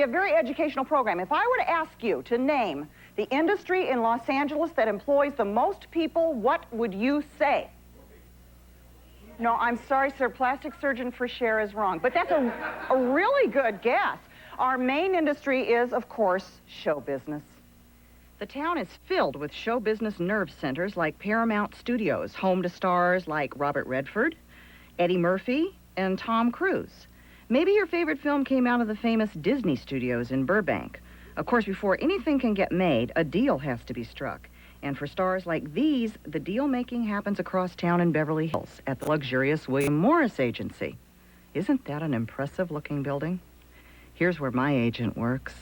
a very educational program. If I were to ask you to name the industry in Los Angeles that employs the most people, what would you say? No, I'm sorry, sir. Plastic surgeon for Cher is wrong. But that's a really good guess. Our main industry is, of course, show business. The town is filled with show business nerve centers like Paramount Studios, home to stars like Robert Redford, Eddie Murphy, and Tom Cruise. Maybe your favorite film came out of the famous Disney Studios in Burbank. Of course, before anything can get made, a deal has to be struck. And for stars like these, the deal-making happens across town in Beverly Hills at the luxurious William Morris Agency. Isn't that an impressive-looking building? Here's where my agent works.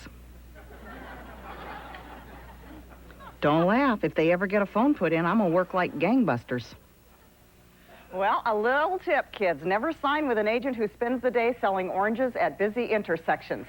Don't laugh. If they ever get a phone put in, I'm going to work like gangbusters. Well, a little tip, kids. Never sign with an agent who spends the day selling oranges at busy intersections.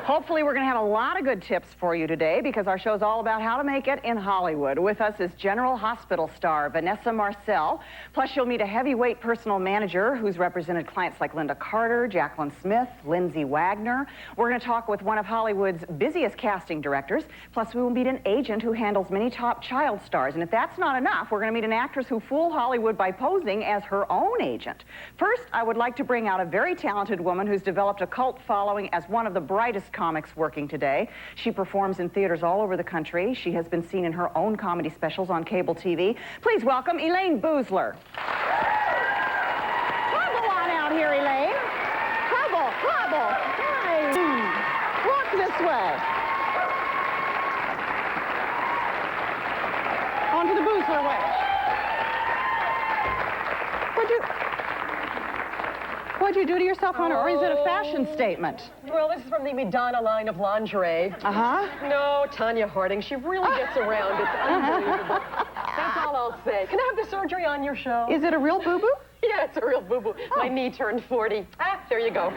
Hopefully, we're going to have a lot of good tips for you today because our show's all about how to make it in Hollywood. With us is General Hospital star Vanessa Marcel. Plus, you'll meet a heavyweight personal manager who's represented clients like Linda Carter, Jacqueline Smith, Lindsay Wagner. We're going to talk with one of Hollywood's busiest casting directors. Plus, we will meet an agent who handles many top child stars. And if that's not enough, we're going to meet an actress who fooled Hollywood by posing as her own agent. First, I would like to bring out a very talented woman who's developed a cult following as one of the brightest comics working today. She performs in theaters all over the country. She has been seen in her own comedy specials on cable TV. Please welcome Elaine Boozler. Hobble on out here, Elaine. Hobble, hobble. Hi. Walk this way. Onto the Boozler way. What'd you do to yourself, Hunter? Or is it a fashion statement? Well, this is from the Madonna line of lingerie. Uh-huh. No, Tanya Harding, she really gets around. It's unbelievable. That's all I'll say. Can I have the surgery on your show? Is it a real boo-boo? Yeah, it's a real boo-boo. Oh. My knee turned 40. Ah, there you go.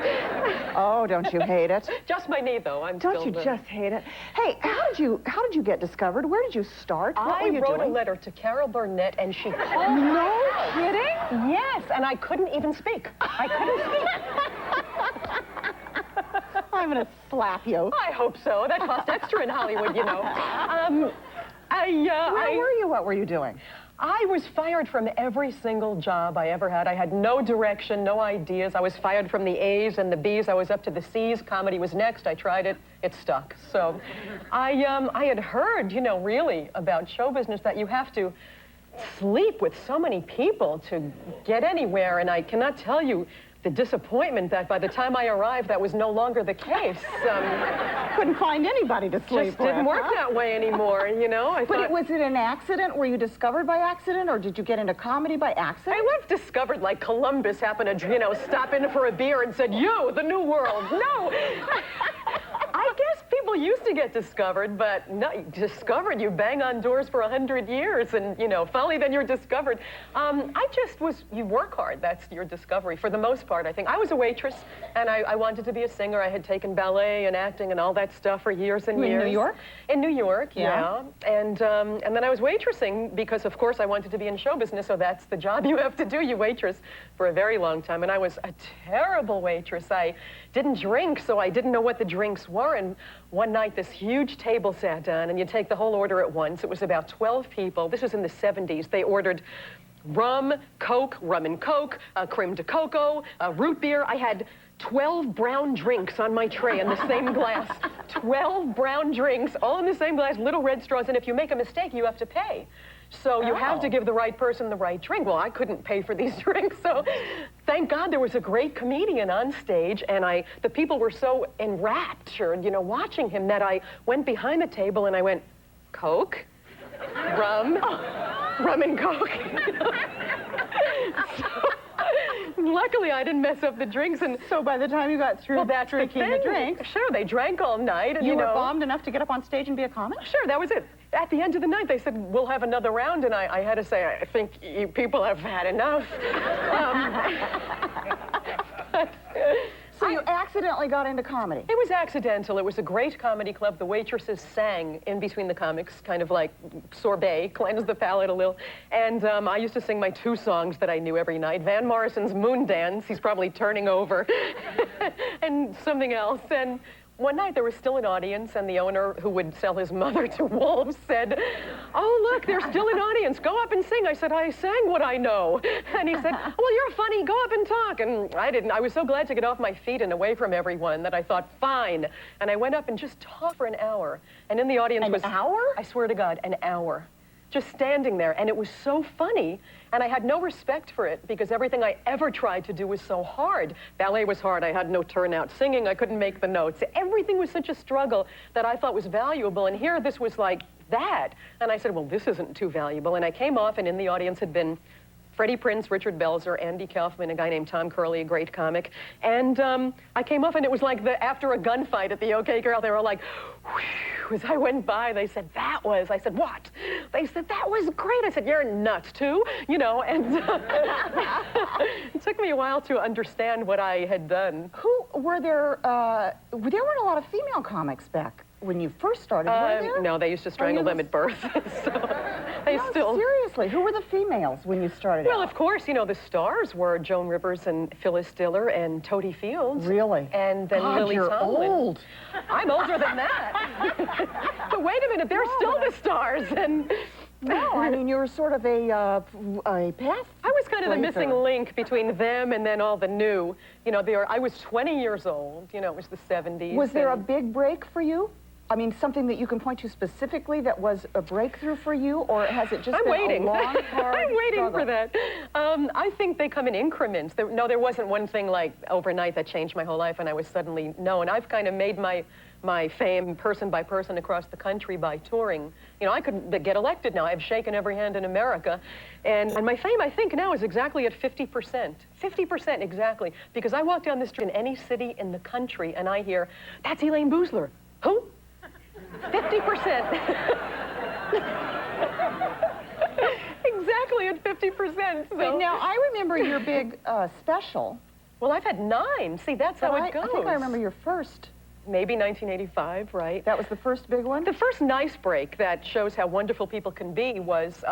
Oh, don't you hate it? Just my knee, though. Don't you just hate it? Hey, how did you get discovered? Where did you start? What were you doing? I wrote a letter to Carol Burnett, and she called me. No kidding? Yes, and I couldn't even speak. I couldn't speak. I'm going to slap you. I hope so. That costs extra in Hollywood, you know. Where were you? What were you doing? I was fired from every single job I ever had. I had no direction, no ideas. I was fired from the A's and the B's. I was up to the C's. Comedy was next. I tried it. It stuck. So I had heard, you know, really about show business that you have to sleep with so many people to get anywhere. And I cannot tell you the disappointment that by the time I arrived, that was no longer the case. Couldn't find anybody to sleep with. Just didn't work that way anymore, you know? Was it an accident? Were you discovered by accident, or did you get into comedy by accident? I was discovered like Columbus happened to, you know, stop in for a beer and said, "You, the new world." No. I guess people used to get discovered, but no, discovered, you bang on doors for 100 years, and, you know, finally then you're discovered. You work hard, that's your discovery, for the most part, I think. I was a waitress, and I wanted to be a singer. I had taken ballet and acting and all that stuff for years and years. In New York? In New York, yeah. And then I was waitressing because, of course, I wanted to be in show business, so that's the job you have to do. You waitress for a very long time, and I was a terrible waitress. I didn't drink, so I didn't know what the drinks were, and one night this huge table sat down, and you take the whole order at once. It was about 12 people. This was in the 70s. They ordered rum, Coke, rum and Coke, creme de coco, root beer. I had 12 brown drinks on my tray in the same glass. 12 brown drinks, all in the same glass, little red straws, and if you make a mistake, you have to pay. So you have to give the right person the right drink. Well, I couldn't pay for these drinks, so thank God there was a great comedian on stage, and the people were so enraptured, you know, watching him, that I went behind the table and I went, "Coke, rum, rum and Coke." Luckily, I didn't mess up the drinks, and so by the time you got through drinking the drinks, sure, they drank all night, and you were bombed enough to get up on stage and be a comic? Sure, that was it. At the end of the night, they said, "We'll have another round," and I had to say, "I think you people have had enough." So you accidentally got into comedy? It was accidental. It was a great comedy club. The waitresses sang in between the comics, kind of like sorbet, cleanse the palate a little. And I used to sing my 2 songs that I knew every night. Van Morrison's Moon Dance, he's probably turning over, and something else. And one night there was still an audience, and the owner, who would sell his mother to wolves, said, "Oh, look, there's still an audience. Go up and sing." I said, "I sang what I know." And he said, "Well, you're funny. Go up and talk." And I didn't. I was so glad to get off my feet and away from everyone that I thought, fine. And I went up and just talked for an hour. And in the audience was... An hour? I swear to God, an hour. Just standing there, and it was so funny, and I had no respect for it because everything I ever tried to do was so hard. Ballet was hard, I had no turnout. Singing, I couldn't make the notes. Everything was such a struggle that I thought was valuable, and here this was like that. And I said, well, this isn't too valuable. And I came off, and in the audience had been Freddie Prinze, Richard Belzer, Andy Kaufman, a guy named Tom Curley, a great comic. And I came off, and it was like after a gunfight at the OK Girl, they were like, whew, as I went by, they said, that was, I said, what? They said, that was great. I said, you're nuts too, you know, and it took me a while to understand what I had done. There weren't a lot of female comics back when you first started, were there? No, they used to strangle them at birth. So they still... Seriously, who were the females when you started Well, out? of course, you know, the stars were Joan Rivers and Phyllis Diller and Toady Fields. Really? And then God, Lily you're Tomlin. old. I'm older than that. But wait a minute, they're still the stars. And No, I mean, you were sort of a path. I was kind of the missing link between them and then all the new. You know, I was 20 years old. You know, it was the 70s. Was there a big break for you? I mean, something that you can point to specifically that was a breakthrough for you, or has it just been waiting. a long, hard I'm waiting struggle? for that. I think they come in increments. There wasn't one thing like overnight that changed my whole life and I was suddenly known. I've kind of made my fame person by person across the country by touring. You know, I could get elected now. I've shaken every hand in America. And my fame, I think, now is exactly at 50%. 50% exactly. Because I walk down the street in any city in the country and I hear, that's Elaine Boosler. Who? 50%. Exactly at 50%. So. Now, I remember your big special. Well, I've had 9. See, that's how it goes. I think I remember your first. Maybe 1985, right? That was the first big one? The first nice break that shows how wonderful people can be was,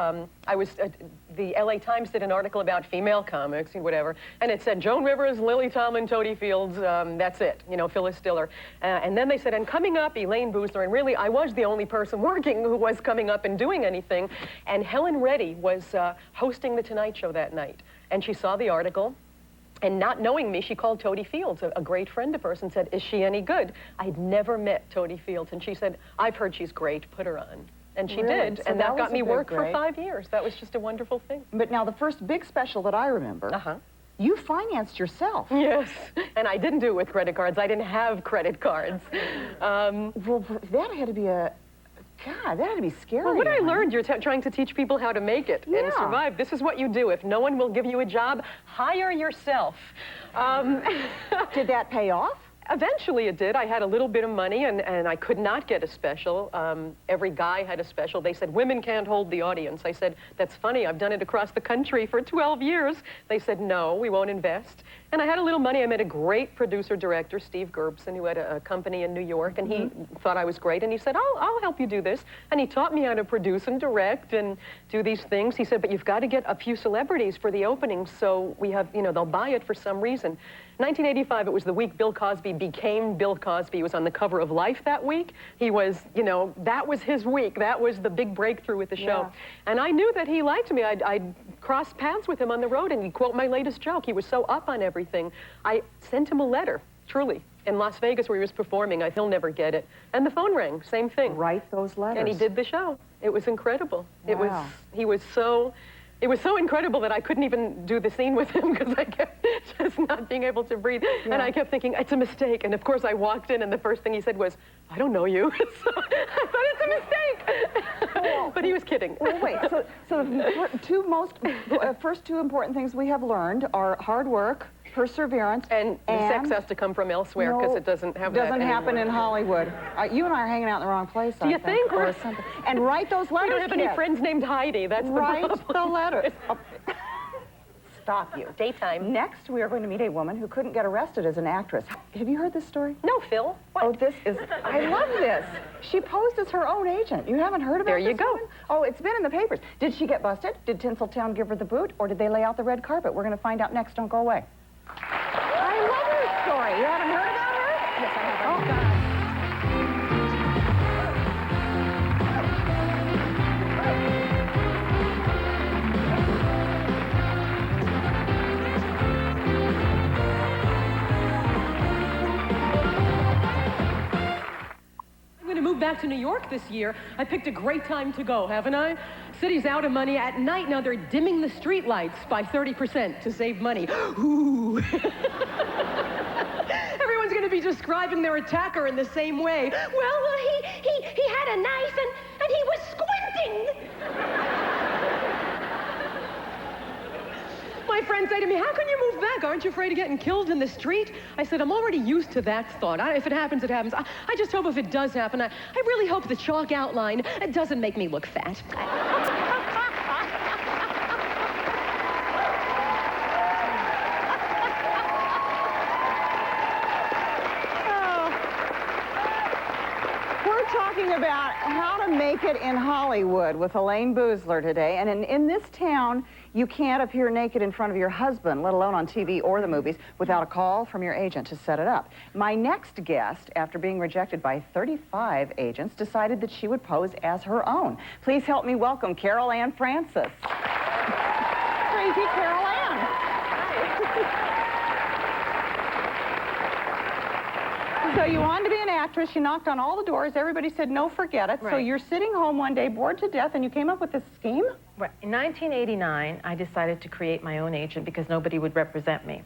the LA Times did an article about female comics and whatever, and it said Joan Rivers, Lily Tomlin, Toady Fields, that's it, you know, Phyllis Diller. And then they said, and coming up, Elaine Boosler, and really, I was the only person working who was coming up and doing anything, and Helen Reddy was hosting The Tonight Show that night, and she saw the article. And not knowing me, she called Toady Fields, a great friend of hers, and said, is she any good? I'd never met Toady Fields. And she said, I've heard she's great, put her on. And she did. So and that got me work break. for 5 years. That was just a wonderful thing. But now the first big special that I remember, you financed yourself. Yes, and I didn't do it with credit cards. I didn't have credit cards. Well, that had to be God, that had to be scary. Well, what I learned, you're trying to teach people how to make it and survive. This is what you do. If no one will give you a job, hire yourself. Did that pay off? Eventually it did. I had a little bit of money and I could not get a special. Every guy had a special. They said, women can't hold the audience. I said, that's funny. I've done it across the country for 12 years. They said, no, we won't invest. And I had a little money. I met a great producer-director, Steve Gerbson, who had a company in New York, and he thought I was great. And he said, I'll help you do this. And he taught me how to produce and direct and do these things. He said, but you've got to get a few celebrities for the openings, so we have, you know, they'll buy it for some reason. 1985, it was the week Bill Cosby became Bill Cosby. He was on the cover of Life that week. He was, you know, that was his week. That was the big breakthrough with the show. And I knew that he liked me. I'd cross paths with him on the road and he'd quote my latest joke. He was so up on everything. I sent him a letter, truly, in Las Vegas where he was performing. He'll never get it. And the phone rang, same thing. Write those letters. And he did the show. It was incredible. Wow. It was so incredible that I couldn't even do the scene with him because I kept just not being able to breathe. Yeah. And I kept thinking, it's a mistake. And of course I walked in and the first thing he said was, I don't know you. So I thought it's a mistake. But he was kidding. Well, wait, so the first two important things we have learned are hard work, perseverance, and sex has to come from elsewhere because it doesn't have that doesn't happen anymore. in Hollywood. You and I are hanging out in the wrong place. Do you think? Or something. And write those letters. We don't have any friends named Heidi. That's the problem. Write the letters. Stop you. Daytime. Next, we are going to meet a woman who couldn't get arrested as an actress. Have you heard this story? No, Phil. What? Oh, I love this. She posed as her own agent. You haven't heard about this? There you go. Woman? Oh, it's been in the papers. Did she get busted? Did Tinseltown give her the boot? Or did they lay out the red carpet? We're going to find out next. Don't go away. I love this story. You haven't heard about her? Yes, I have. Oh, God. moved back to New York this year. I picked a great time to go, haven't I? City's out of money at night. Now they're dimming the street lights by 30% to save money. Ooh. Everyone's going to be describing their attacker in the same way. Well, he had a knife and he was squinting. My friends say to me, how can you move back? Aren't you afraid of getting killed in the street? I said, I'm already used to that thought. If it happens, it happens. I just hope if it does happen, I really hope the chalk outline doesn't make me look fat. Talking about how to make it in Hollywood with Elaine Boozler today. And in this town, you can't appear naked in front of your husband, let alone on TV or the movies, without a call from your agent to set it up. My next guest, after being rejected by 35 agents, decided that she would pose as her own. Please help me welcome Carol Ann Francis. Crazy Carol Ann. So you wanted to be an actress, you knocked on all the doors, everybody said, no, forget it. Right. So you're sitting home one day, bored to death, and you came up with this scheme? Right. In 1989, I decided to create my own agent because nobody would represent me.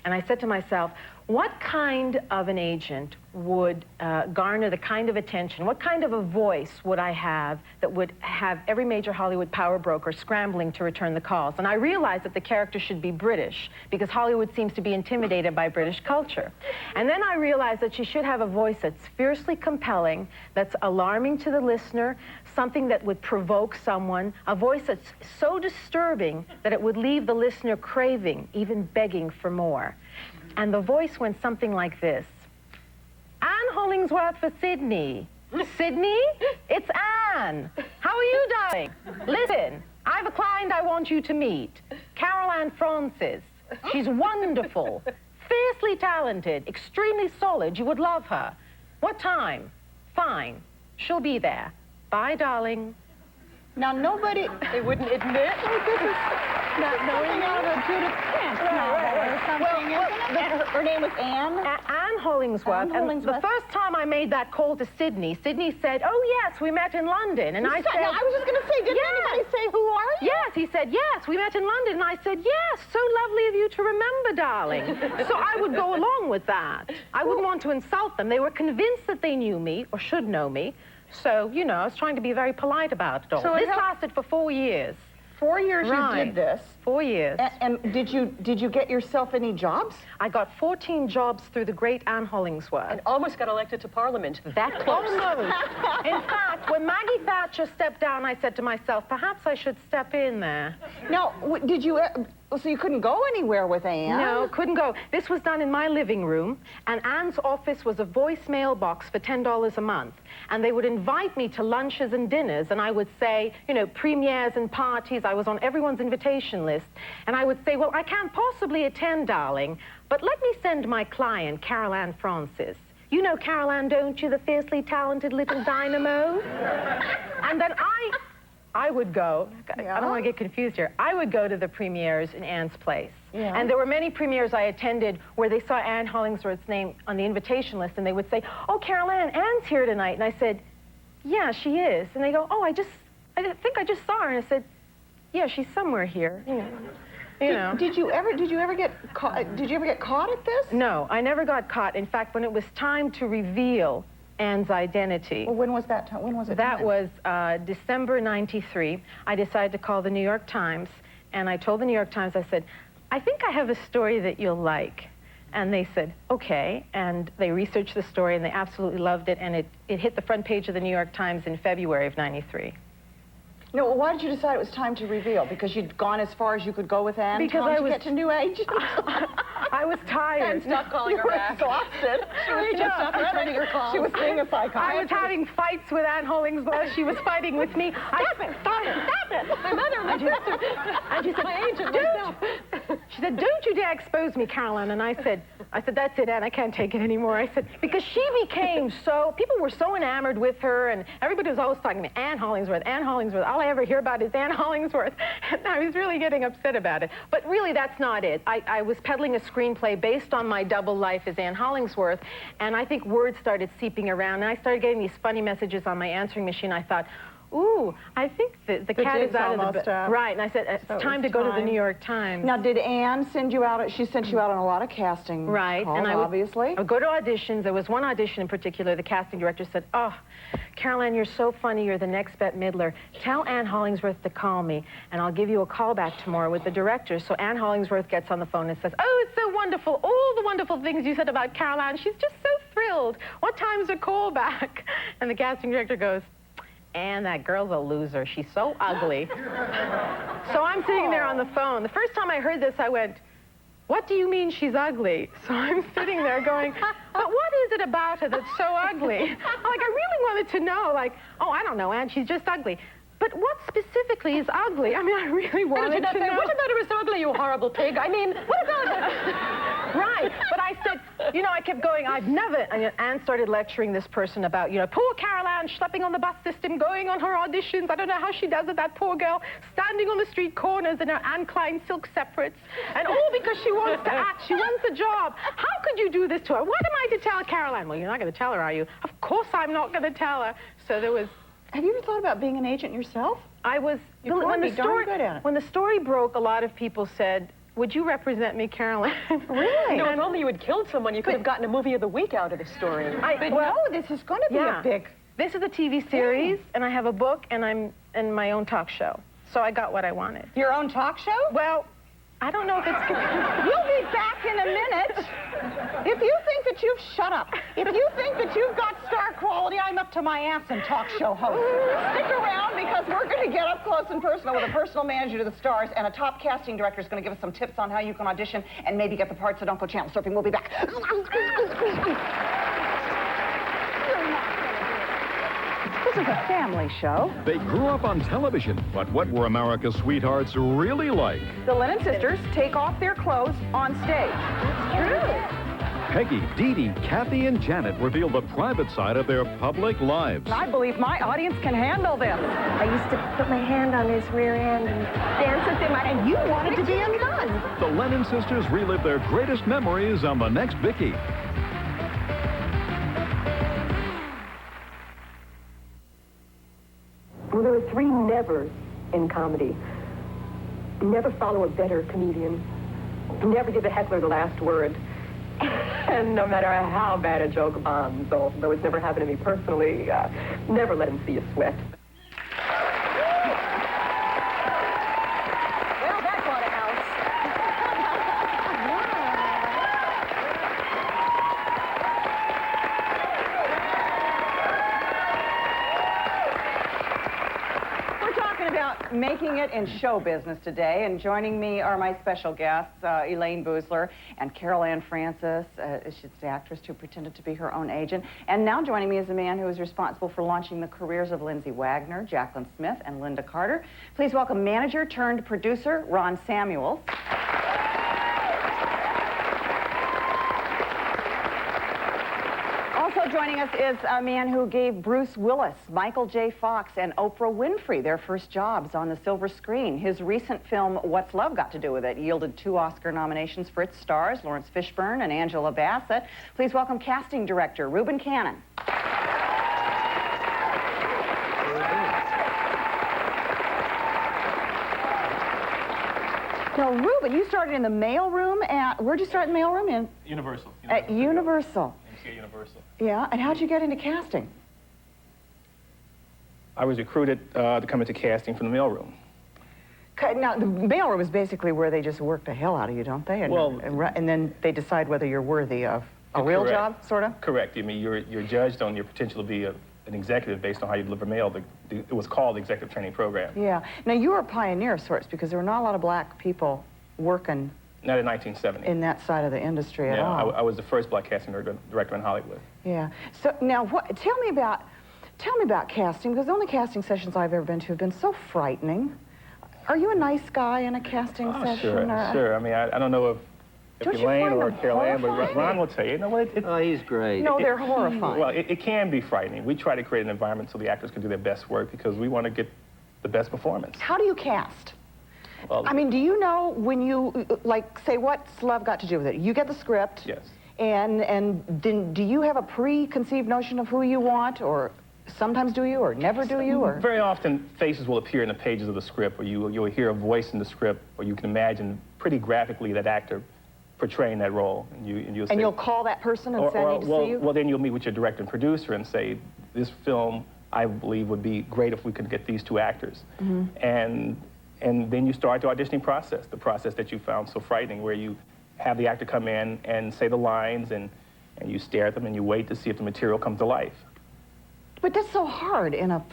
And I said to myself, what kind of an agent would garner the kind of attention, what kind of a voice would I have that would have every major Hollywood power broker scrambling to return the calls? And I realized that the character should be British because Hollywood seems to be intimidated by British culture. And then I realized that she should have a voice that's fiercely compelling, that's alarming to the listener, something that would provoke someone, a voice that's so disturbing that it would leave the listener craving, even begging for more. And the voice went something like this. Anne Hollingsworth for Sydney. Sydney? It's Anne. How are you, darling? Listen, I have a client I want you to meet. Carol Ann Francis. She's wonderful, fiercely talented, extremely solid. You would love her. What time? Fine. She'll be there. Bye, darling. Now, nobody... They wouldn't admit. Not knowing out of a Judith Pence novel or something, isn't it? Her name was Anne? Anne Hollingsworth. And the first time I made that call to Sydney, Sydney said, oh, yes, we met in London. And I said... Now, I was just going to say, didn't anybody say, who are you? Yes, he said, yes, we met in London. And I said, yes, so lovely of you to remember, darling. So I would go along with that. I wouldn't want to insult them. They were convinced that they knew me, or should know me. So, you know, I was trying to be very polite about it all. So this lasted for 4 years. 4 years you did this? 4 years. And did you get yourself any jobs? I got 14 jobs through the great Anne Hollingsworth. And almost got elected to Parliament. That close. Almost. In fact, when Maggie Thatcher stepped down, I said to myself, perhaps I should step in there. Now, did you... So you couldn't go anywhere with Anne? No, couldn't go. This was done in my living room, and Anne's office was a voicemail box for $10 a month. And they would invite me to lunches and dinners, and I would say, you know, premieres and parties. I was on everyone's invitation list. And I would say, well, I can't possibly attend, darling, but let me send my client, Carol Ann Francis. You know Carol Ann, don't you, the fiercely talented little dynamo? And then I would go, I don't want to get confused here, I would go to the premieres in Anne's place. Yeah. And there were many premieres I attended where they saw Anne Hollingsworth's name on the invitation list, and they would say, oh, Carol Ann, Anne's here tonight. And I said, yeah, she is. And they go, oh, I think I just saw her. And I said, yeah, she's somewhere here. You know. Did you ever get caught at this? No, I never got caught. In fact, when it was time to reveal Anne's identity. Well, when was that time? When was it? That was December '93. I decided to call the New York Times, and I told the New York Times, I said, I think I have a story that you'll like. And they said, okay, and they researched the story, and they absolutely loved it, and it hit the front page of the New York Times in February of '93. No, well, why did you decide it was time to reveal? Because you'd gone as far as you could go with Anne? Because I was... to get to new agents? I was tired. And stop calling her back. Exhausted. She was just not returning her calls. She was seeing a psychiatrist. I was having fights with Anne Hollingsworth. She was fighting with me. Stop it! Stop it! Stop it! My mother, my sister. And she said, my agent, myself. She said, "Don't you dare expose me, Caroline." And I said, "That's it, Anne, I can't take it anymore." I said, because she became so, people were so enamored with her, and everybody was always talking to me, Anne Hollingsworth, Anne Hollingsworth. All I ever hear about is Anne Hollingsworth. And I was really getting upset about it. But really, that's not it. I was peddling a screenplay based on my double life as Anne Hollingsworth, and I think words started seeping around, and I started getting these funny messages on my answering machine. I thought, ooh, I think the cat is out of the bag. Right, and I said, it's time to go to the New York Times. Now, did Anne send you out? She sent you out on a lot of casting calls, and obviously. I would go to auditions. There was one audition in particular. The casting director said, "Oh, Caroline, you're so funny. You're the next Bette Midler. Tell Anne Hollingsworth to call me, and I'll give you a call back tomorrow with the director." So Anne Hollingsworth gets on the phone and says, "Oh, it's so wonderful. All the wonderful things you said about Caroline. She's just so thrilled. What time's the call back?" And the casting director goes, "Anne, that girl's a loser. She's so ugly." So I'm sitting there on the phone. The first time I heard this, I went, "What do you mean she's ugly?" So I'm sitting there going, "But what is it about her that's so ugly?" Like, I really wanted to know, like, "Oh, I don't know, Anne, she's just ugly." But what specifically is ugly? I mean, I really wanted to know. What about her is so ugly, you horrible pig? I mean, what about her? Right, but I said, you know, I kept going, I've never, and Anne started lecturing this person about, you know, poor Caroline schlepping on the bus system, going on her auditions. I don't know how she does it, that poor girl, standing on the street corners in her Anne Klein silk separates, and all because she wants to act, she wants the job. How could you do this to her? What am I to tell Caroline? Well, you're not going to tell her, are you? Of course I'm not going to tell her. So there was... Have you ever thought about being an agent yourself? I was... When the story broke, a lot of people said, "Would you represent me, Caroline?" Really? No, if only you had killed someone, you could have gotten a movie of the week out of the story. No, this is going to be a big... This is a TV series, and I have a book, and I'm in my own talk show. So I got what I wanted. Your own talk show? Well, I don't know if it's... You'll be back in a minute. If you think that you've... Shut up. If you think that you've got star quality, I'm up to my ass in talk show host. Stick around, because we're going to get up close and personal with a personal manager to the stars, and a top casting director is going to give us some tips on how you can audition and maybe get the parts that don't go channel surfing. We'll be back. This is a family show. They grew up on television, but what were America's sweethearts really like? The Lennon sisters take off their clothes on stage. It's true. Peggy, Dee Dee, Kathy, and Janet reveal the private side of their public lives. I believe my audience can handle this. I used to put my hand on his rear end and dance with him. And you wanted to be a nun. The Lennon sisters relive their greatest memories on the next Vicki. Well, there are three nevers in comedy. Never follow a better comedian. Never give a heckler the last word. And no matter how bad a joke bombs, though it's never happened to me personally, never let him see you sweat. Well, that bought a house. We're talking about making it in show business today, and joining me are my special guests, Elaine Boosler and Carol Ann Francis. She's the actress who pretended to be her own agent. And now joining me is a man who is responsible for launching the careers of Lindsay Wagner, Jacqueline Smith, and Linda Carter. Please welcome manager turned producer Ron Samuels. Also joining us is a man who gave Bruce Willis, Michael J. Fox, and Oprah Winfrey their first jobs on the silver screen. His recent film, What's Love Got to Do with It, yielded 2 Oscar nominations for its stars, Lawrence Fishburne and Angela Bassett. Please welcome casting director Reuben Cannon. Now, Reuben, you started in the mailroom at... Where'd you start in the mailroom? In Universal. At Universal. MCA Universal. Yeah, and how'd you get into casting? I was recruited to come into casting from the mailroom. Now, the mailroom is basically where they just work the hell out of you, don't they? And, Well- and then they decide whether you're worthy of a real Correct. job, sort of? Correct. I mean, you're judged on your potential to be an executive based on how you deliver mail. It was called the Executive Training Program. Yeah. Now, you were a pioneer of sorts, because there were not a lot of black people working Not in 1970. in that side of the industry at Yeah, all. I was the first black casting director in Hollywood. Yeah. So now, tell me about casting, because the only casting sessions I've ever been to have been so frightening. Are you a nice guy in a casting session? Sure, or... sure. I mean, I don't know if Don't you Elaine find or them Carol Ann, but horrifying? Ron will tell you, you know what? Oh, he's great. No, they're horrifying. Well, it can be frightening. We try to create an environment so the actors can do their best work because we want to get the best performance. How do you cast? Well, I mean, do you know when you, like, say, what's love got to do with it? You get the script. yes. And then do you have a preconceived notion of who you want, or sometimes do you, or never do you, or? Very often, faces will appear in the pages of the script, or you'll hear a voice in the script, or you can imagine pretty graphically that actor portraying that role. And you'll say, And you'll call that person and say, I need to see you? Well, then you'll meet with your director and producer and say, this film, I believe, would be great if we could get these two actors. And then you start the auditioning process, the process that you found so frightening, where you have the actor come in and say the lines, and you stare at them and you wait to see if the material comes to life. But that's so hard in a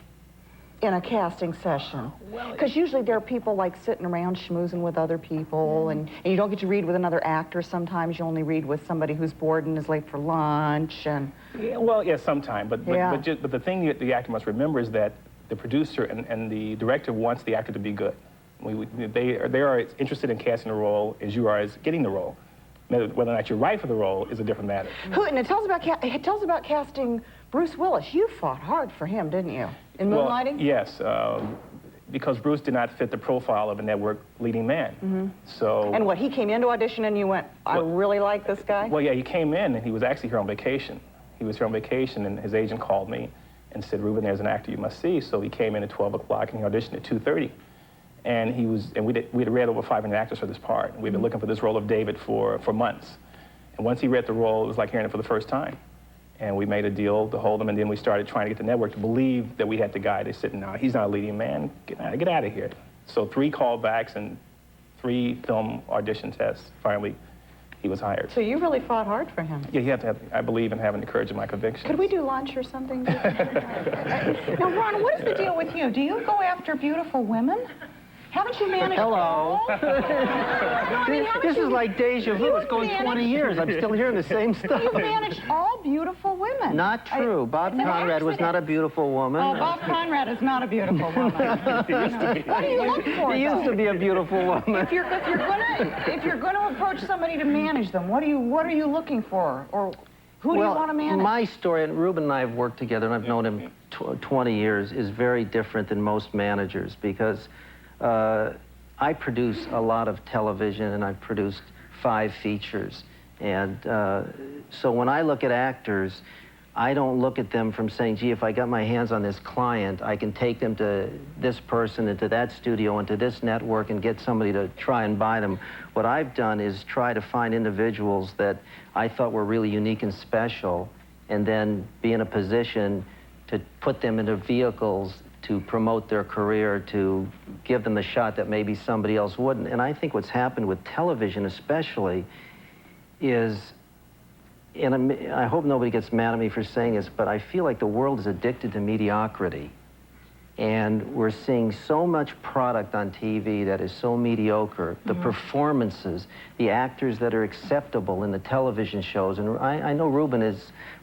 casting session. Because usually there are people like sitting around schmoozing with other people, and you don't get to read with another actor. Sometimes you only read with somebody who's bored and is late for lunch. And Yeah, well, yeah, sometime. But Yeah. but the thing the actor must remember is that the producer and the director wants the actor to be good. They are as interested in casting the role as you are as getting the role. Whether or not you're right for the role is a different matter. and tell us about casting Bruce Willis. You fought hard for him, didn't you? In Well, Moonlighting? yes, because Bruce did not fit the profile of a network leading man. So. And what, he came into audition and you went, I really like this guy? Well, yeah, he came in and he was actually here on vacation. He was here on vacation, and his agent called me and said, Ruben, there's an actor you must see. So he came in at 12 o'clock and he auditioned at 2:30. And we had read over 500 actors for this part. We'd been looking for this role of David for months. And once he read the role, it was like hearing it for the first time. And we made a deal to hold him, and then we started trying to get the network to believe that we had the guy. They said, no, he's not a leading man. Get out of here. So 3 callbacks and 3 film audition tests. Finally, he was hired. So you really fought hard for him. Yeah, you have to have, I believe in having the courage of my convictions. Could we do lunch or something? Now, Ron, what is the deal with you? Do you go after beautiful women? Haven't you managed... Hello. This is like deja vu. It's going managed- 20 years. I'm still hearing the same stuff. You've managed all beautiful women. Not true. Bob it's an Conrad was not a beautiful woman. Oh, Bob Conrad is not a beautiful woman. What do you look for, He used though? to be a beautiful woman. If you're gonna approach somebody to manage them, what are you looking for, or who do you want to manage? My story, and Ruben and I have worked together, and I've known him 20 years, is very different than most managers because I produce a lot of television, and I've produced 5 features. And so when I look at actors, I don't look at them from saying, gee, if I got my hands on this client, I can take them to this person and to that studio and to this network and get somebody to try and buy them. What I've done is try to find individuals that I thought were really unique and special, and then be in a position to put them into vehicles to promote their career, to give them the shot that maybe somebody else wouldn't. And I think what's happened with television especially is, and I hope nobody gets mad at me for saying this, but I feel like the world is addicted to mediocrity. And we're seeing so much product on TV that is so mediocre. The performances, the actors that are acceptable in the television shows, and I know Ruben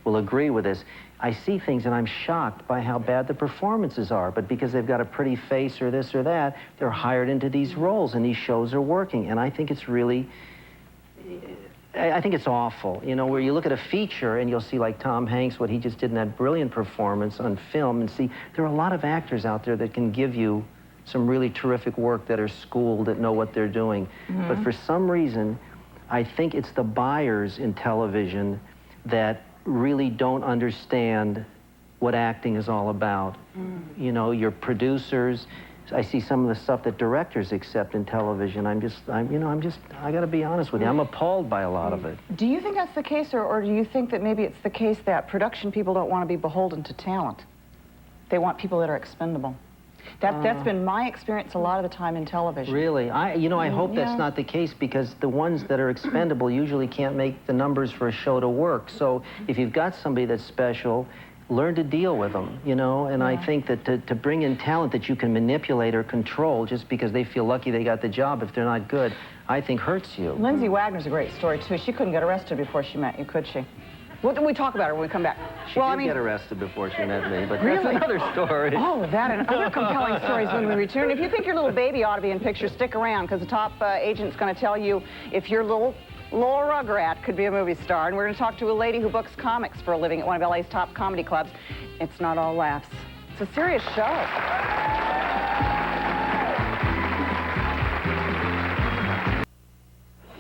will agree with this. I see things and I'm shocked by how bad the performances are, but because they've got a pretty face or this or that, they're hired into these roles and these shows are working. And I think it's really, I think it's awful. You know, where you look at a feature and you'll see like Tom Hanks, what he just did in that brilliant performance on film, and see there are a lot of actors out there that can give you some really terrific work, that are schooled, that know what they're doing. But for some reason, I think it's the buyers in television that really don't understand what acting is all about. You know, your producers, I see some of the stuff that directors accept in television. I gotta be honest with you, I'm appalled by a lot of it. Do you think that's the case, or do you think that maybe it's the case that production people don't want to be beholden to talent? They want people that are expendable. That's been my experience a lot of the time in television. Really? I hope that's not the case, because the ones that are expendable usually can't make the numbers for a show to work. So if you've got somebody that's special, learn to deal with them, you know? And I think that to bring in talent that you can manipulate or control just because they feel lucky they got the job, if they're not good, I think hurts you. Lindsay Wagner's a great story, too. She couldn't get arrested before she met you, could she? We talk about her when we come back. She did get arrested before she met me, but really? that's another story. Oh, that and other compelling stories when we return. If you think your little baby ought to be in pictures, stick around, because the top agent's going to tell you if your little Rugrat could be a movie star. And we're going to talk to a lady who books comics for a living at one of LA's top comedy clubs. It's not all laughs. It's a serious show.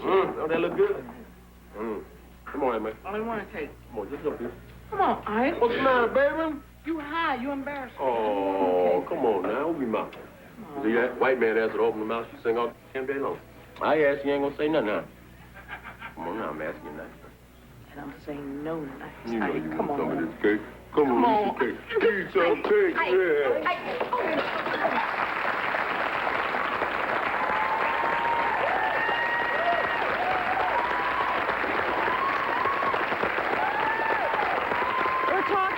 Don't that look good? Come on, man. I don't want to take. Come on, just up here. Come on, Ike. What's the matter, baby? You high. You embarrassed. Oh, come on now. Open your mouth. See that? White man asked her to open her mouth. She sing all damn day long. I asked, you ain't gonna say nothing now. Come on now, I'm asking you nothing. And I'm saying no tonight. You know you Come want some on. of this cake. Come on, eat some cake. Eat some cake, yeah.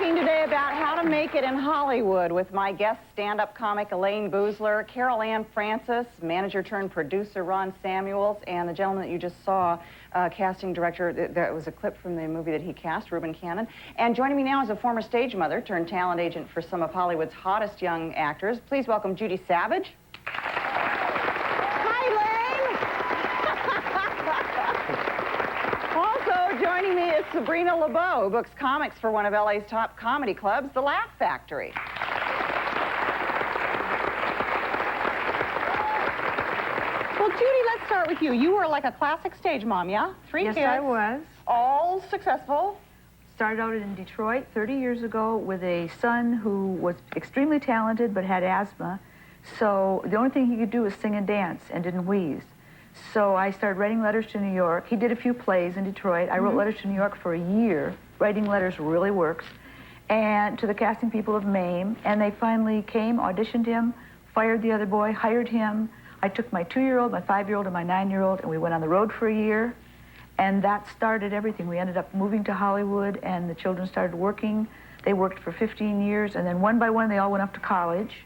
Today about how to make it in Hollywood with my guest stand-up comic Elaine Boozler, Carol Ann Francis, manager turned producer Ron Samuels, and the gentleman that you just saw, casting director. That was a clip from the movie that he cast, Reuben Cannon. And joining me now is a former stage mother turned talent agent for some of Hollywood's hottest young actors. Please welcome Judy Savage. Joining me is Sabrina LeBeau, who books comics for one of LA's top comedy clubs, The Laugh Factory. Well, Judy, let's start with you. You were like a classic stage mom, yeah? Three kids. Yes, I was. All successful. Started out in Detroit 30 years ago with a son who was extremely talented but had asthma. So the only thing he could do was sing and dance and didn't wheeze. So I started writing letters to New York. He did a few plays in Detroit. I wrote letters to New York for a year. Writing letters really works. And to the casting people of MAME. And they finally came, auditioned him, fired the other boy, hired him. I took my 2-year-old, my 5-year-old, and my 9-year-old, and we went on the road for a year. And that started everything. We ended up moving to Hollywood, and the children started working. They worked for 15 years, and then one by one, they all went off to college.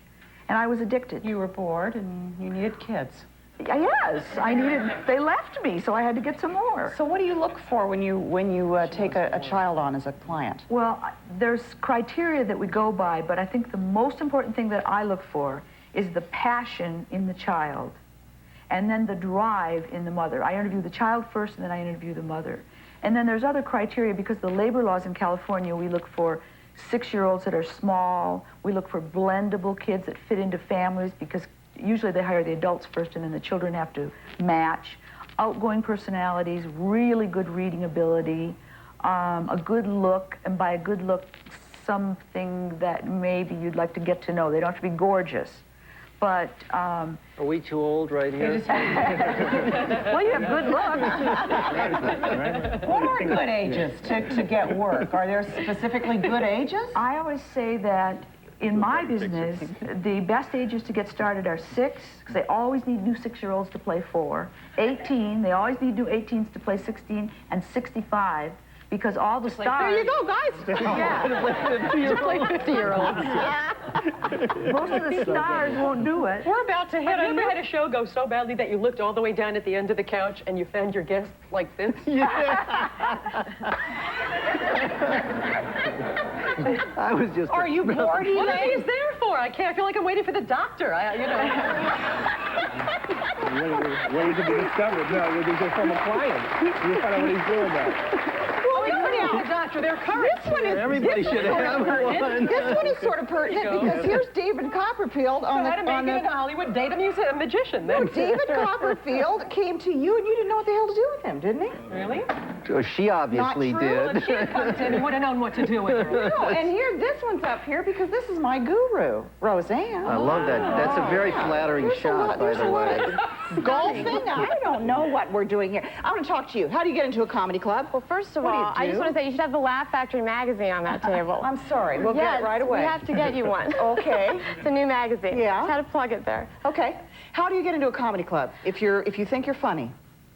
And I was addicted. You were bored, and you needed kids. Yes, I needed, they left me, so I had to get some more. So what do you look for when you take a child on as a client? Well, there's criteria that we go by, but I think the most important thing that I look for is the passion in the child, and then the drive in the mother. I interview the child first, and then I interview the mother. And then there's other criteria, because the labor laws in California, we look for 6-year-olds that are small. We look for blendable kids that fit into families, because usually they hire the adults first, and then the children have to match. Outgoing personalities, really good reading ability, a good look, and by a good look, something that maybe you'd like to get to know. They don't have to be gorgeous, but... Are we too old right here? Well, you have good looks. What are good ages to get work? Are there specifically good ages? I always say that in my business, the best ages to get started are 6, because they always need new 6-year-olds to play 4. 18, they always need new 18s to play 16, and 65, because all the stars... There you go, guys. Yeah. To play 50-year-olds. Most of the stars won't do it. We're about to hit. Have you ever had a show go so badly that you looked all the way down at the end of the couch and you found your guest like this? I was just... Are you bored, What Elaine? are these there for? I feel like I'm waiting for the doctor. Waiting to be discovered. No, this is from a client. You find out what he's doing now. The doctor, they're current. This one is... Everybody should have one. This one is sort of pertinent, because here's David Copperfield on How to make it in Hollywood, date a magician. No, David Copperfield came to you, and you didn't know what the hell to do with him, didn't he? Really? She obviously Not true. did. If she had come to him, he would have known what to do with her. No, and here, this one's up here because this is my guru, Roseanne. I love that. That's a very flattering shot, by the way. Golfing? I don't know what we're doing here. I want to talk to you. How do you get into a comedy club? Well, first of What do you all, I just do? want to say you should have the Laugh Factory magazine on that table. I'm sorry. We'll get it right away. We have to get you one. Okay. It's a new magazine. Yeah. Just had to plug it there. Okay. How do you get into a comedy club if you think you're funny?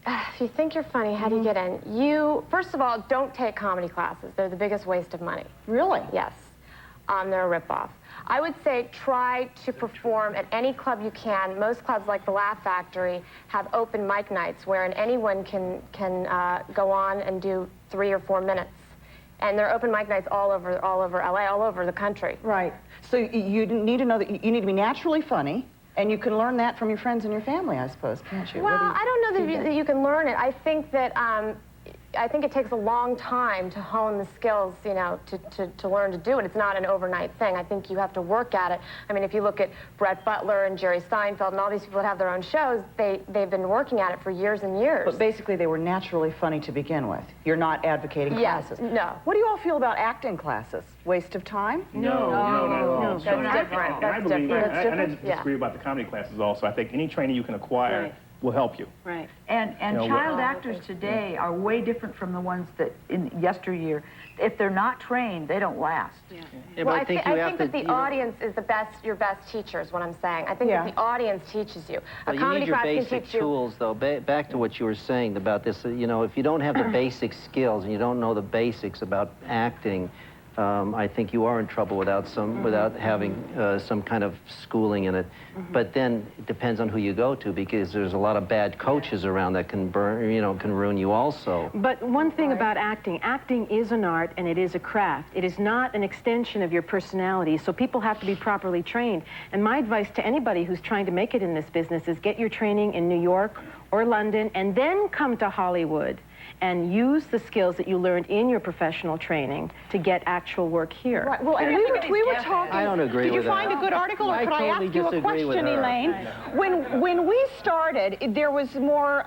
If you think you're funny, how do you get in? You, first of all, don't take comedy classes. They're the biggest waste of money. Really? Yes. They're a ripoff. I would say try to perform at any club you can. Most clubs, like the Laugh Factory, have open mic nights where anyone can go on and do 3 or 4 minutes. And there are open mic nights all over LA, all over the country. Right. So you need to know that you need to be naturally funny, and you can learn that from your friends and your family, I suppose, can't you? Well, I don't know that you can learn it. I think that I think it takes a long time to hone the skills, you know, to learn to do it. It's not an overnight thing. I think you have to work at it. I mean, if you look at Brett Butler and Jerry Seinfeld and all these people that have their own shows, they've been working at it for years and years. But basically, they were naturally funny to begin with. You're not advocating classes. No. What do you all feel about acting classes? Waste of time? No. That's different. I believe, That's and I different. disagree about the comedy classes also. I think any training you can acquire will help you. Right. And You know, child actors today are way different from the ones that in yesteryear. If they're not trained, they don't last. Yeah, Well, but I think that the you know, audience is your best teacher, is what I'm saying. I think that the audience teaches you. Well, A you comedy need your class can basic teach you. tools, though. Back to what you were saying about this, you know, if you don't have the basic skills and you don't know the basics about acting, I think you are in trouble without having some kind of schooling in it. But then it depends on who you go to, because there's a lot of bad coaches around that can can ruin you also. But one thing about acting is an art and it is a craft. It is not an extension of your personality, so people have to be properly trained. And my advice to anybody who's trying to make it in this business is get your training in New York or London and then come to Hollywood and use the skills that you learned in your professional training to get actual work here. Right. Well, and we were talking. I don't agree with that. Did you find a good article, or could I totally ask you a disagree with question, her. Elaine? When we started, there was more.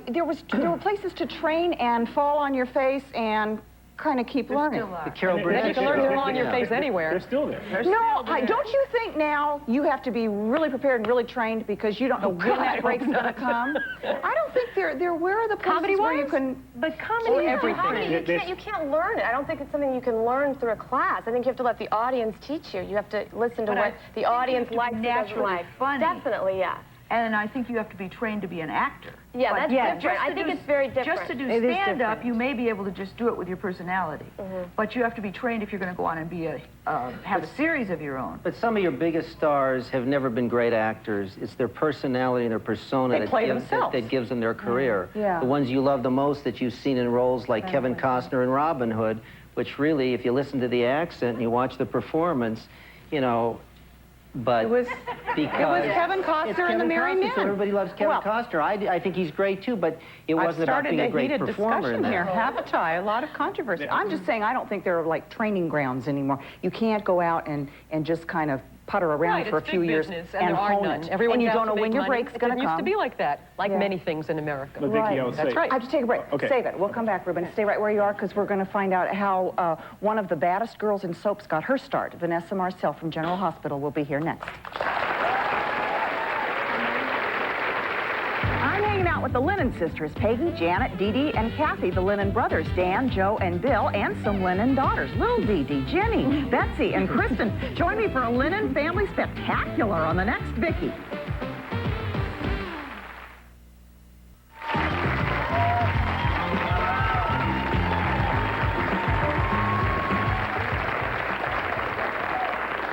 There were places to train and fall on your face and kind of keep learning. The Carol Then Burnett you can learn to show. fall on your face anywhere. They're still there. Don't you think now you have to be really prepared and really trained because you don't know when that break's going to come? I don't think they're where are the places where you can. But comedy is everything. You can't learn it. I don't think it's something you can learn through a class. I think you have to let the audience teach you. You have to listen to what the audience likes and doesn't like. Funny. Definitely, yeah. And I think you have to be trained to be an actor. Yeah, But that's different. I think it's very different. Just to do It is stand-up, different. you may be able to just do it with your personality. But you have to be trained if you're going to go on and be have a series of your own. But some of your biggest stars have never been great actors. It's their personality and their persona that gives them their career. Yeah. The ones you love the most that you've seen in roles like Kevin Costner in Robin Hood, which really, if you listen to the accent and you watch the performance, you know, but It was Kevin it's Costner and the Kevin Merry Costner, Men. so everybody loves Kevin Well, Costner. I think he's great too, but it wasn't about being a great performer in here, that. haven't I? A lot of controversy. I'm just saying I don't think there are like training grounds anymore. You can't go out and just kind of putter around for a few years and hone it. Everyone and you don't know when your break's going to come. It used to be like that, like many things in America. But Vicki, I would That's say, right. I have to take a break. Okay. Save it. We'll come back, Ruben. Stay right where you are, because we're going to find out how one of the baddest girls in soaps got her start. Vanessa Marcel from General Hospital will be here next. I'm hanging out with the Lennon sisters, Peggy, Janet, Dee Dee, and Kathy, the Lennon brothers, Dan, Joe, and Bill, and some Lennon daughters, Little Dee Dee, Jenny, Betsy, and Kristen. Join me for a Lennon family spectacular on the next Vicki.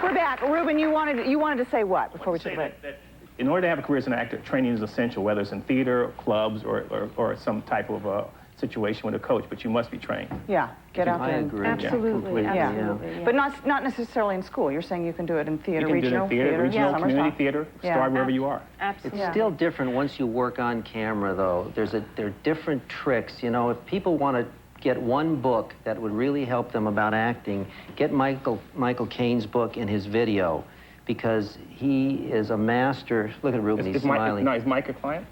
We're back. Ruben, you wanted to say what before we took a break? In order to have a career as an actor, training is essential, whether it's in theater, clubs, or some type of situation with a coach, but you must be trained. Yeah, get out there. I agree. Absolutely, Yeah, absolutely. But not necessarily in school. You're saying you can do it in theater, You can do it regional in theater, regional, summer community stock. theater, Yeah. start wherever you are. Absolutely. It's still different once you work on camera, though. There are different tricks. You know, if people want to get one book that would really help them about acting, get Michael Caine's book and his video, because he is a master. Look at Ruben, he's smiling. Is Mike a client?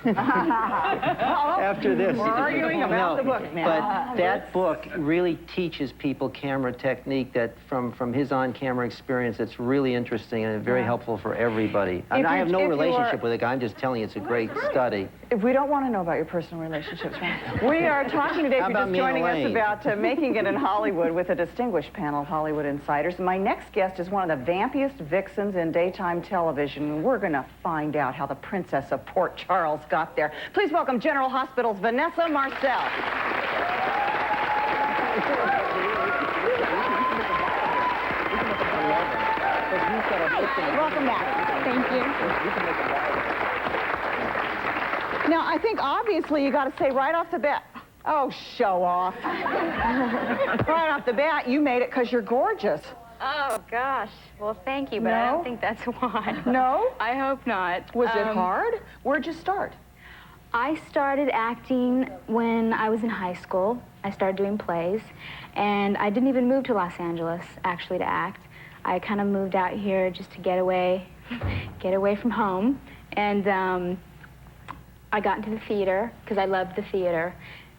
After this. We're arguing about the book now. But that book really teaches people camera technique that from his on-camera experience, it's really interesting and very helpful for everybody. I have no relationship with the guy, I'm just telling you it's a great study. If we don't want to know about your personal relationships, we are talking today, if How you're about just me and joining us, Elaine? about making it in Hollywood with a distinguished panel of Hollywood insiders. And my next guest is one of the vampiest vixens in daytime television. We're going to find out how the Princess of Port Charles got there. Please welcome General Hospital's Vanessa Marcel. Welcome back. Thank you. Now, I think obviously you got to say right off the bat, Oh, show off. Right off the bat, you made it because you're gorgeous. Oh, gosh. Well, thank you, but I don't think that's why. No? I hope not. Was it hard? Where'd you start? I started acting when I was in high school. I started doing plays, and I didn't even move to Los Angeles, actually, to act. I kind of moved out here just to get away from home, and I got into the theater because I loved the theater,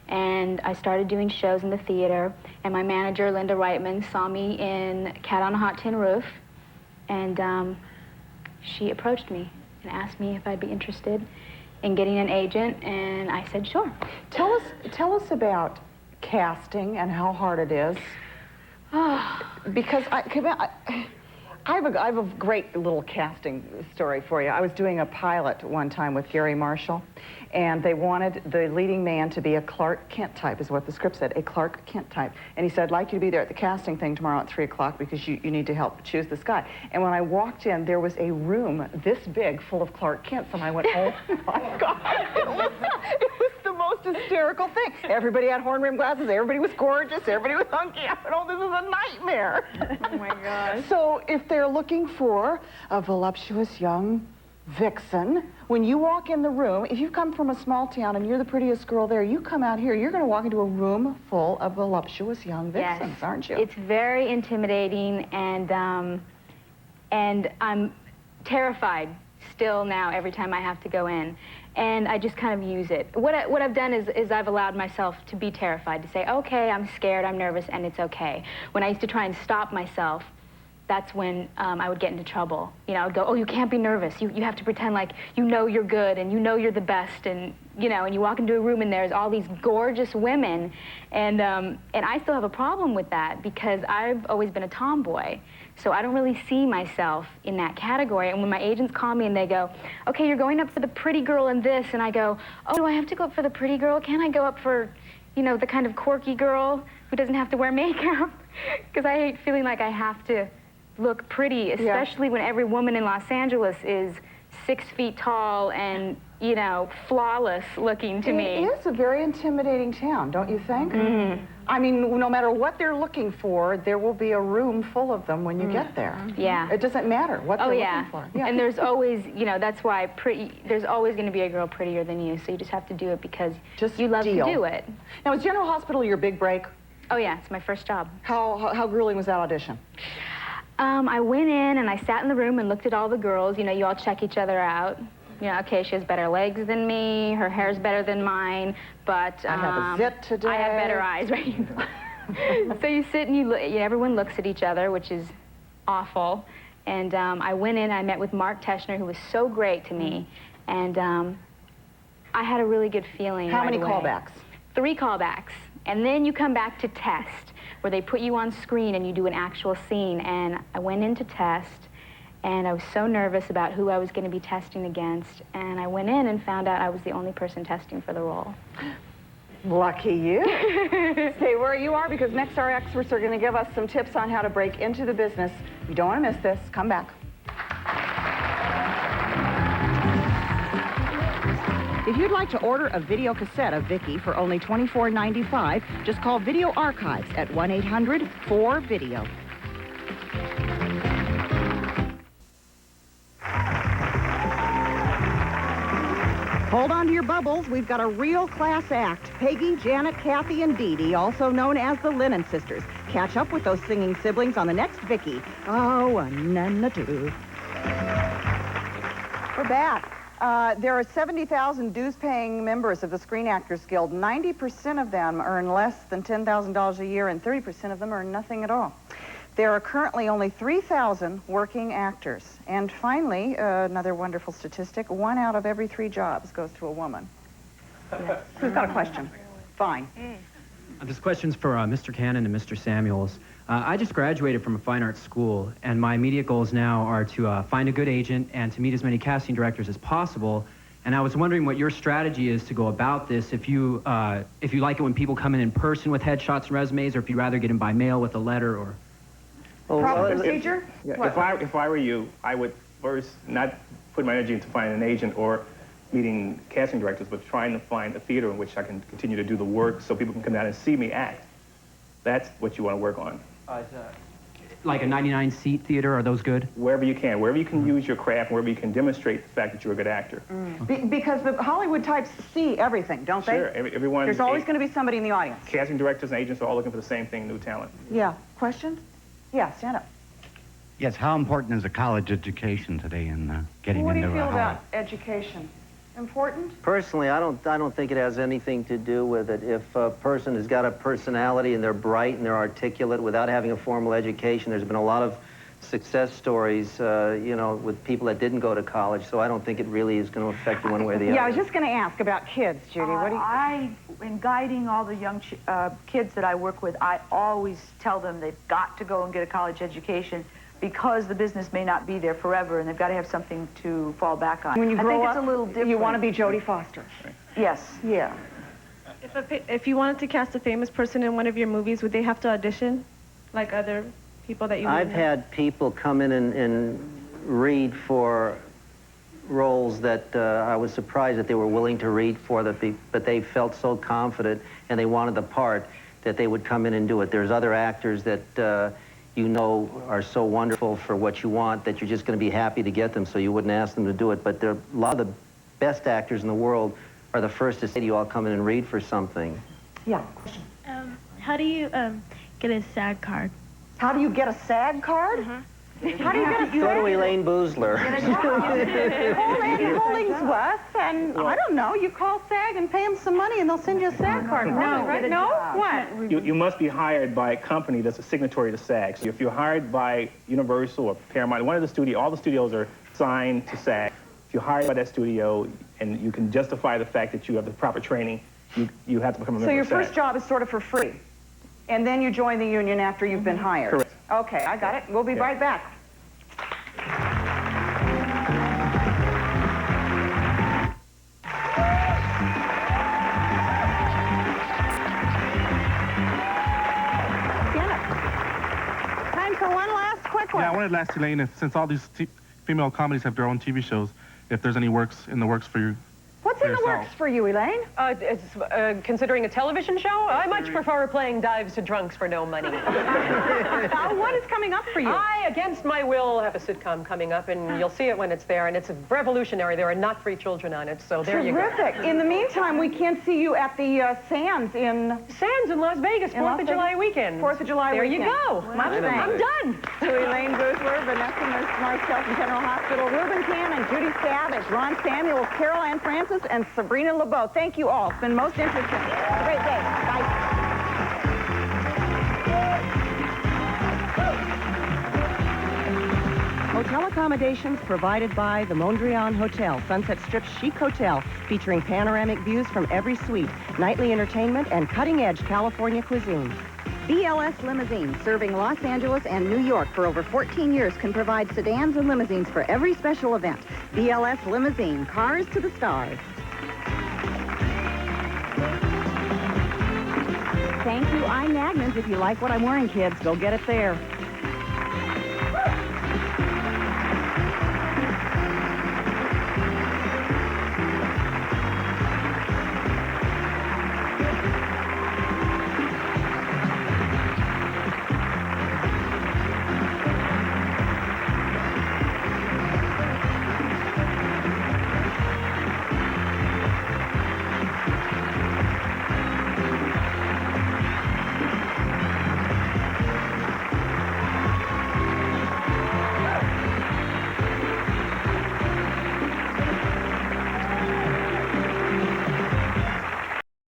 and I started doing shows in the theater, and my manager, Linda Reitman, saw me in Cat on a Hot Tin Roof, and she approached me and asked me if I'd be interested in getting an agent, and I said sure. Tell us about casting and how hard it is. Because I have a great little casting story for you. I was doing a pilot one time with Gary Marshall, and they wanted the leading man to be a Clark Kent type, is what the script said, a Clark Kent type. And he said, I'd like you to be there at the casting thing tomorrow at 3 o'clock because you need to help choose this guy. And when I walked in, there was a room this big full of Clark Kents, and I went, oh my God. It was the most hysterical thing. Everybody had horn-rimmed glasses, everybody was gorgeous, everybody was hunky. I went, oh, this is a nightmare. Oh my gosh. So if they're looking for a voluptuous young vixen, when you walk in the room, if you come from a small town and you're the prettiest girl there, you come out here, you're going to walk into a room full of voluptuous young vixens, Yes. aren't you? It's very intimidating, and I'm terrified still now every time I have to go in. And I just kind of use it. What I've done is I've allowed myself to be terrified, to say, okay, I'm scared, I'm nervous, and it's okay. When I used to try and stop myself, that's when I would get into trouble. You know, I would go, oh, you can't be nervous. You have to pretend like you know you're good and you know you're the best, and you know, and you walk into a room and there's all these gorgeous women, and I still have a problem with that because I've always been a tomboy. So I don't really see myself in that category. And when my agents call me and they go, okay, you're going up for the pretty girl in this, and I go, oh, do I have to go up for the pretty girl? Can't I go up for, you know, the kind of quirky girl who doesn't have to wear makeup? Because I hate feeling like I have to look pretty, especially when every woman in Los Angeles is 6 feet tall and, you know, flawless looking to me. It is a very intimidating town, don't you think? Mm-hmm. I mean, no matter what they're looking for, there will be a room full of them when you get there. Yeah. It doesn't matter what they're looking for. Yeah. And there's always, you know, that's why there's always going to be a girl prettier than you, so you just have to do it because you love to do it. Now, was General Hospital your big break? Oh, yeah, it's my first job. How grueling was that audition? I went in and I sat in the room and looked at all the girls. You know, you all check each other out. You know, okay, she has better legs than me, her hair's better than mine, but I have a zit today. I have better eyes, right? So you sit and everyone looks at each other, which is awful. And I went in, I met with Mark Teschner, who was so great to me, and I had a really good feeling. How right many away. callbacks? 3 callbacks. And then you come back to test, where they put you on screen and you do an actual scene. And I went in to test, and I was so nervous about who I was going to be testing against. And I went in and found out I was the only person testing for the role. Lucky you. Stay where you are, because next our experts are going to give us some tips on how to break into the business. You don't want to miss this. Come back. If you'd like to order a video cassette of Vicki for only $24.95, just call Video Archives at 1-800-4VIDEO. Hold on to your bubbles. We've got a real class act. Peggy, Janet, Kathy, and Dee Dee, also known as the Lennon Sisters. Catch up with those singing siblings on the next Vicki. Oh, a none-a-two. We're back. There are 70,000 dues-paying members of the Screen Actors Guild. 90% of them earn less than $10,000 a year, and 30% of them earn nothing at all. There are currently only 3,000 working actors. And finally, another wonderful statistic, 1 out of every 3 jobs goes to a woman. Yes. Who's got a question? Fine. This question's for Mr. Cannon and Mr. Samuels. I just graduated from a fine arts school, and my immediate goals now are to find a good agent and to meet as many casting directors as possible. And I was wondering what your strategy is to go about this, if you like it when people come in person with headshots and resumes, or if you'd rather get them by mail with a letter, or... Proper procedure? If I were you, I would first not put my energy into finding an agent or meeting casting directors, but trying to find a theater in which I can continue to do the work so people can come down and see me act. That's what you want to work on. Like a 99-seat theater, are those good? Wherever you can use your craft, wherever you can demonstrate the fact that you're a good actor. Because the Hollywood types see everything, don't they? Sure, everyone. There's always going to be somebody in the audience. Casting directors and agents are all looking for the same thing, new talent. Yeah. Questions? Yeah, stand up. Yes, how important is a college education today in getting What do into you feel Hollywood? about education? Important? Personally, I don't think it has anything to do with it. If a person has got a personality and they're bright and they're articulate without having a formal education, there's been a lot of success stories, you know, with people that didn't go to college, so I don't think it really is going to affect you one way or the other. Yeah, I was just going to ask about kids, Judy. What do you... In guiding all the young kids that I work with, I always tell them they've got to go and get a college education because the business may not be there forever, and they've got to have something to fall back on. When you grow I think up, it's a little different. you want to be Jodie Foster. Yes. Yeah. If you wanted to cast a famous person in one of your movies, would they have to audition like other people that you I've had people come in and read for roles that I was surprised that they were willing to read for, but they felt so confident and they wanted the part that they would come in and do it. There's other actors that you know are so wonderful for what you want that you're just going to be happy to get them, so you wouldn't ask them to do it. But a lot of the best actors in the world are the first to say to you, I'll come in and read for something. Yeah. How do you get a SAG card? How do you get a SAG card? How do you get a Go to Elaine Boozler. Call Andy Hollingsworth, and I don't know, you call SAG and pay them some money, and they'll send you a SAG card. No, right? No? What? You must be hired by a company that's a signatory to SAG. So if you're hired by Universal or Paramount, all the studios are signed to SAG. If you're hired by that studio and you can justify the fact that you have the proper training, you have to become a member So your of SAG. first job is sort of for free, and then you join the union after you've been hired. Correct. Okay, I got it. We'll be right back. Time for one last quick one. Yeah, I wanted to ask Elaine if, since all these female comedies have their own TV shows, if there's any in the works for you. What's in the works for you, Elaine? Considering a television show, I much prefer playing dives to drunks for no money. What is coming up for you? I, against my will, have a sitcom coming up, and you'll see it when it's there, and it's revolutionary. There are not free children on it, so there you go. Terrific. In the meantime, we can't see you at the Sands in Las Vegas, 4th of July weekend. 4th of July weekend. There you go. Much thanks. I'm done. To Elaine Boozler, Vanessa Marcel from General Hospital, Reuben Cannon, Judy Savage, Ron Samuels, Carol Ann Francis, and Sabrina LeBeau. Thank you all. It's been most interesting. Have a great day. Bye. Hotel accommodations provided by the Mondrian Hotel, Sunset Strip Chic Hotel, featuring panoramic views from every suite, nightly entertainment, and cutting-edge California cuisine. BLS Limousine, serving Los Angeles and New York for over 14 years, can provide sedans and limousines for every special event. BLS Limousine, cars to the stars. Thank you, I'm Magnus. If you like what I'm wearing, kids, go get it there.